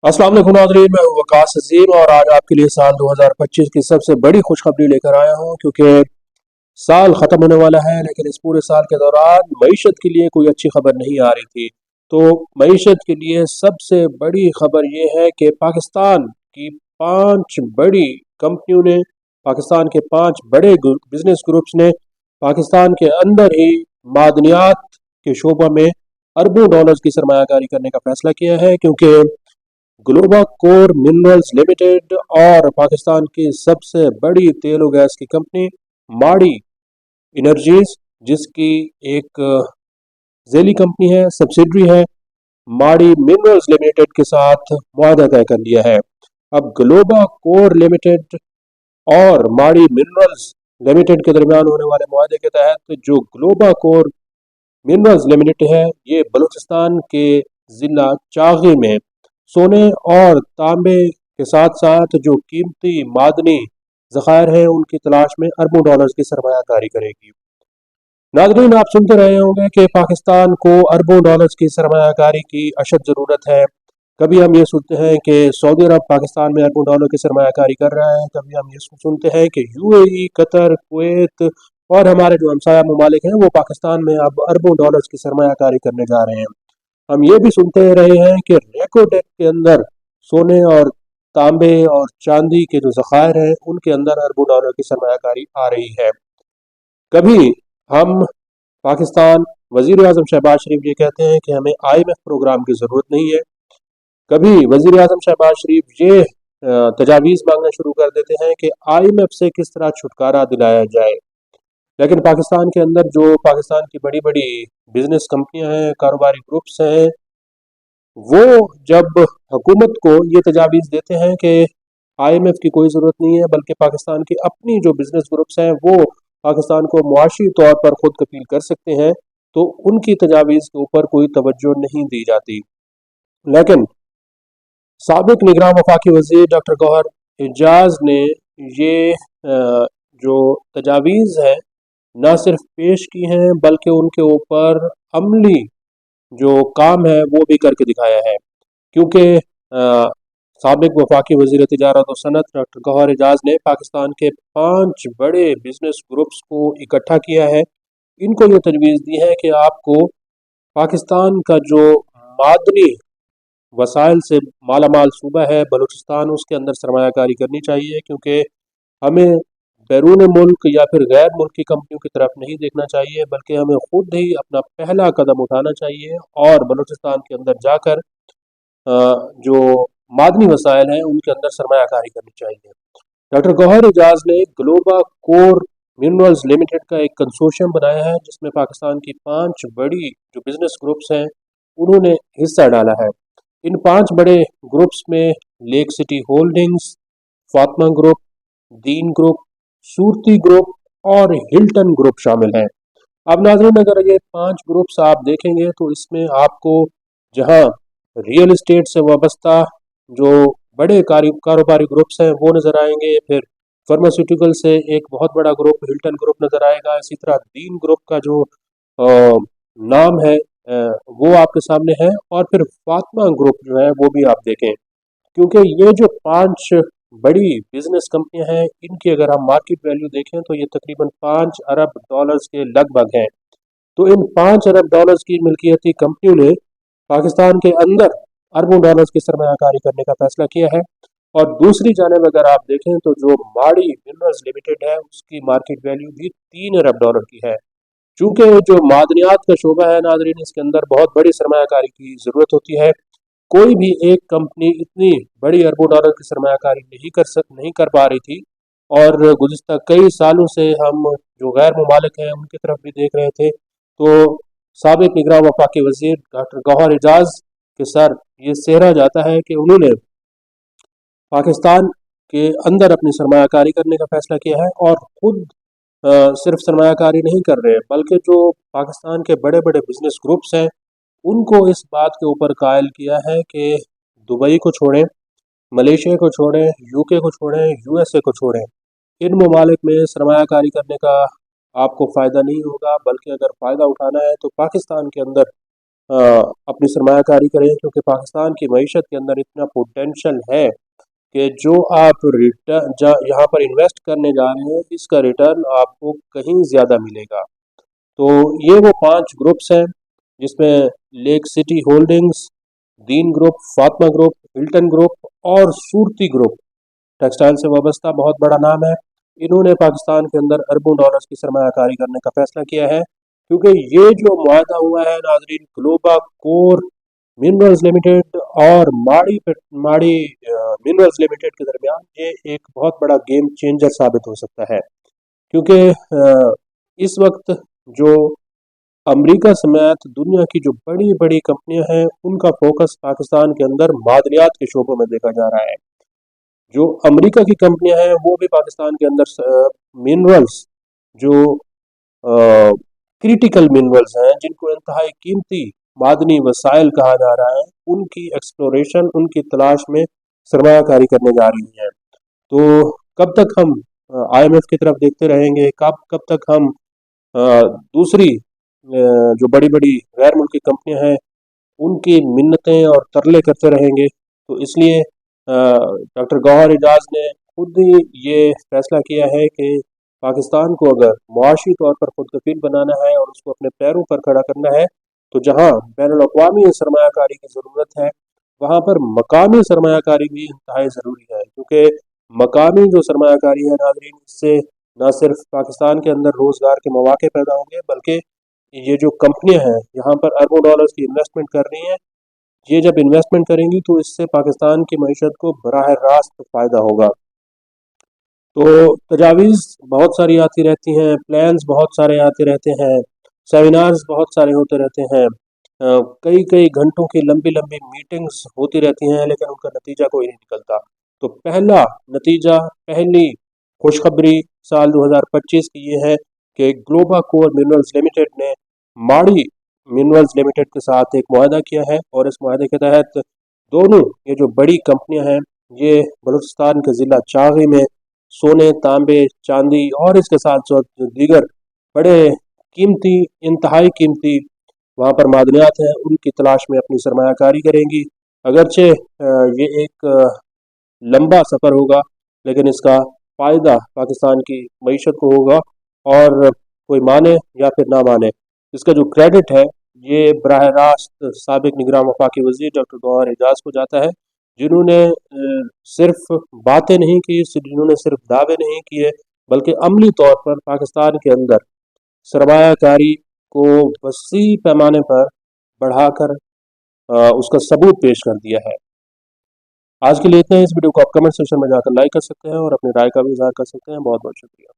अस्सलाम वालेकुम नाज़रीन, मैं हूं वकास अजीम और आज आपके लिए साल 2025 की सबसे बड़ी खुशखबरी लेकर आया हूं। क्योंकि साल ख़त्म होने वाला है, लेकिन इस पूरे साल के दौरान मईशत के लिए कोई अच्छी खबर नहीं आ रही थी। तो मईशत के लिए सबसे बड़ी खबर ये है कि पाकिस्तान की 5 बड़ी कंपनियों ने, पाकिस्तान के 5 बड़े बिजनेस ग्रुप्स ने पाकिस्तान के अंदर ही मादनियात के शोबा में अरबों डॉलर्स की सरमायाकारी करने का फैसला किया है। क्योंकि ग्लोबल कोर मिनरल्स लिमिटेड और पाकिस्तान की सबसे बड़ी तेल और गैस की कंपनी माड़ी एनर्जीज, जिसकी एक जेली कंपनी है, सब्सिडरी है, माड़ी मिनरल्स लिमिटेड के साथ मुआहदा तय कर लिया है। अब ग्लोबल कोर लिमिटेड और माड़ी मिनरल्स लिमिटेड के दरमियान होने वाले मुआहदे के तहत जो ग्लोबल कोर मिनरल्स लिमिटेड है, ये बलूचिस्तान के ज़िला चागी में सोने और तांबे के साथ साथ जो कीमती मादनी ज़खायर हैं उनकी तलाश में अरबों डॉलर्स की सरमायाकारी करेगी। नाज़रीन, आप सुनते रहे होंगे कि पाकिस्तान को अरबों डॉलर्स की सरमायाकारी की अशद ज़रूरत है। कभी हम ये सुनते हैं कि सऊदी अरब पाकिस्तान में अरबों डॉलर की सरमायाकारी कर रहा है, कभी हम ये सुनते हैं कि यूएई, कतर, कुवैत और हमारे जो हमसाया ममालिक हैं वो पाकिस्तान में अब अरबों डॉलर्स की सरमायाकारी करने जा रहे हैं। हम ये भी सुनते रहे हैं कि रेकोडेक के अंदर सोने और तांबे और चांदी के जो ज़खायर हैं उनके अंदर अरबों डॉलर की सरमायाकारी आ रही है। कभी हम पाकिस्तान वज़ीर आज़म शहबाज शरीफ ये कहते हैं कि हमें IMF प्रोग्राम की ज़रूरत नहीं है। कभी वज़ीर आज़म शहबाज शरीफ ये तजावीज़ मांगना शुरू कर देते हैं कि IMF से किस तरह छुटकारा दिलाया जाए। लेकिन पाकिस्तान के अंदर जो पाकिस्तान की बड़ी बड़ी बिजनेस कंपनियां हैं, कारोबारी ग्रुप्स हैं, वो जब हुकूमत को ये तजावीज़ देते हैं कि IMF की कोई ज़रूरत नहीं है, बल्कि पाकिस्तान की अपनी जो बिजनेस ग्रुप्स हैं वो पाकिस्तान को मुआशी तौर पर खुद कफील कर सकते हैं, तो उनकी तजावीज़ के ऊपर कोई तवज्जो नहीं दी जाती। लेकिन साबिक निगरान वफाकी वज़ीर डॉक्टर गौहर एजाज ने ये जो तजावीज़ है ना सिर्फ पेश की हैं, बल्कि उनके ऊपर अमली जो काम है वो भी करके दिखाया है। क्योंकि साबिक वफाकी वज़ीर तिजारत और सनत डॉक्टर गौहर एजाज ने पाकिस्तान के 5 बड़े बिजनेस ग्रुप्स को इकट्ठा किया है। इनको ये तजवीज़ दी है कि आपको पाकिस्तान का जो मादनी वसाइल से माला माल सूबा है बलूचिस्तान, उसके अंदर सरमायाकारी करनी चाहिए। क्योंकि हमें बैरून मुल्क या फिर गैर मुल्की कंपनियों की तरफ नहीं देखना चाहिए, बल्कि हमें खुद ही अपना पहला कदम उठाना चाहिए और बलूचिस्तान के अंदर जाकर जो मादनी वसाइल हैं उनके अंदर सरमायाकारी करनी चाहिए। डॉक्टर गौहर एजाज ने ग्लोबल कोर मिनरल्स लिमिटेड का एक कंसोर्शियम बनाया है, जिसमें पाकिस्तान की 5 बड़ी जो बिजनेस ग्रुप्स हैं उन्होंने हिस्सा डाला है। इन 5 बड़े ग्रुप्स में Lake City Holdings, Fatima group, Deen group, Soorti group और हिल्टन ग्रुप शामिल हैं। अब नाज़रीन, अगर ये 5 ग्रुप्स आप देखेंगे तो इसमें आपको जहां रियल इस्टेट से वाबस्ता जो बड़े कारोबारी ग्रुप्स हैं वो नज़र आएंगे। फिर फार्मास्यूटिकल से एक बहुत बड़ा ग्रुप हिल्टन ग्रुप नज़र आएगा। इसी तरह दीन ग्रुप का जो नाम है वो आपके सामने है। और फिर फातिमा ग्रुप जो है वो भी आप देखें। क्योंकि ये जो 5 बड़ी बिजनेस कंपनियां हैं इनकी अगर हम मार्केट वैल्यू देखें तो ये तकरीबन 5 अरब डॉलर्स के लगभग हैं। तो इन 5 अरब डॉलर्स की मिल्कियती कंपनियों ने पाकिस्तान के अंदर अरबों डॉलर्स की सरमायाकारी करने का फैसला किया है। और दूसरी जानब अगर आप देखें तो जो माड़ी मिनरल्स लिमिटेड है उसकी मार्केट वैल्यू भी 3 अरब डॉलर की है। चूंकि जो मादनियात का शोबा है नाजरीन, इसके अंदर बहुत बड़ी सरमायाकारी की ज़रूरत होती है। कोई भी एक कंपनी इतनी बड़ी अरबों डॉलर की सरमायाकारी नहीं कर पा रही थी। और गुज़िश्ता कई सालों से हम जो गैर ममालिक हैं उनकी तरफ भी देख रहे थे। तो साबिक निगरान वफाकी वज़ीर डॉक्टर गौहर एजाज के सर ये सेहरा जाता है कि उन्होंने पाकिस्तान के अंदर अपनी सरमायाकारी करने का फैसला किया है। और ख़ुद सिर्फ सरमायाकारी नहीं कर रहे, बल्कि जो पाकिस्तान के बड़े बड़े बिजनेस ग्रुप्स हैं उनको इस बात के ऊपर कायल किया है कि दुबई को छोड़ें, मलेशिया को छोड़ें, UK को छोड़ें, USA को छोड़ें, इन ममालिक में सरमायाकारी करने का आपको फ़ायदा नहीं होगा, बल्कि अगर फ़ायदा उठाना है तो पाकिस्तान के अंदर अपनी सरमायाकारी करें, क्योंकि पाकिस्तान की मईशत के अंदर इतना पोटेंशल है कि जो आप रिटर्न यहाँ पर इन्वेस्ट करने जा रहे हैं, इसका रिटर्न आपको कहीं ज़्यादा मिलेगा। तो ये वो 5 ग्रुप्स हैं जिसमें लेक सिटी होल्डिंग्स, दीन group, Fatima group, Hilton group और सूरती ग्रुप टेक्सटाइल से वाबस्ता बहुत बड़ा नाम है। इन्होंने पाकिस्तान के अंदर अरबों डॉलर्स की सरमायाकारी करने का फैसला किया है, क्योंकि ये जो मुआहदा हुआ है नाजरीन, ग्लोबा कोर मिनरल्स लिमिटेड और माड़ी मिनरल्स लिमिटेड के दरमियान, ये एक बहुत बड़ा गेम चेंजर साबित हो सकता है। क्योंकि इस वक्त जो अमेरिका समेत दुनिया की जो बड़ी बड़ी कंपनियां हैं, उनका फोकस पाकिस्तान के अंदर मादनियात के शोबों में देखा जा रहा है। जो अमेरिका की कंपनियां हैं वो भी पाकिस्तान के अंदर मिनरल्स, जो क्रिटिकल मिनरल्स हैं, जिनको इंतहाई कीमती मादनी वसाइल कहा जा रहा है, उनकी एक्सप्लोरेशन, उनकी तलाश में सरमायाकारी करने जा रही हैं। तो कब तक हम IMF की तरफ देखते रहेंगे, कब तक हम दूसरी जो बड़ी बड़ी गैर मुल्की कंपनियां हैं उनकी मिन्नतें और तरले करते रहेंगे? तो इसलिए डॉक्टर गौहर एजाज ने खुद ही ये फैसला किया है कि पाकिस्तान को अगर मुआशी तौर पर खुद कफील बनाना है और उसको अपने पैरों पर खड़ा करना है, तो जहाँ बैनुल-अक़वामी सरमायाकारी की ज़रूरत है, वहाँ पर मकामी सरमायाकारी भी इंतहाई ज़रूरी है। क्योंकि मकामी जो सरमायाकारी है नाज़रीन, इससे न सिर्फ पाकिस्तान के अंदर रोज़गार के मौके पैदा होंगे, बल्कि ये जो कंपनियां हैं यहाँ पर अरबों डॉलर्स की इन्वेस्टमेंट कर रही हैं, ये जब इन्वेस्टमेंट करेंगी तो इससे पाकिस्तान की मईशत को बराह रास्त फ़ायदा होगा। तो तजावीज़ बहुत सारी आती रहती हैं, प्लान्स बहुत सारे आते रहते हैं, सेमिनार्स बहुत सारे होते रहते हैं, कई कई घंटों की लंबी लंबी मीटिंग्स होती रहती हैं, लेकिन उनका नतीजा कोई नहीं निकलता। तो पहला नतीजा, पहली खुशखबरी साल 2025 की ये है कि ग्लोबा कोर मिनरल्स लिमिटेड ने माड़ी मिनरल्स लिमिटेड के साथ एक मुआहदा किया है, और इस मुआहदे के तहत दोनों ये जो बड़ी कंपनियां हैं, ये बलूचिस्तान के ज़िला चागी में सोने, तांबे, चांदी और इसके साथ साथ जो दीगर बड़े कीमती, इंतहाई कीमती वहाँ पर मादनियात हैं, उनकी तलाश में अपनी सरमायाकारी करेंगी। अगरचे ये एक लंबा सफ़र होगा, लेकिन इसका फ़ायदा पाकिस्तान की मईशत को होगा। और कोई माने या फिर ना माने, इसका जो क्रेडिट है ये बराह रास्त साबिक निगरान वफाकी वज़ीर डॉक्टर गौहर एजाज को जाता है, जिन्होंने सिर्फ बातें नहीं की, जिन्होंने सिर्फ दावे नहीं किए, बल्कि अमली तौर पर पाकिस्तान के अंदर सरमायाकारी को वसी पैमाने पर बढ़ाकर उसका सबूत पेश कर दिया है। आज के लिए इतना ही। इस वीडियो को आप कमेंट सेक्शन में जाकर लाइक कर सकते हैं और अपनी राय का भी इजहार कर सकते हैं। बहुत बहुत शुक्रिया।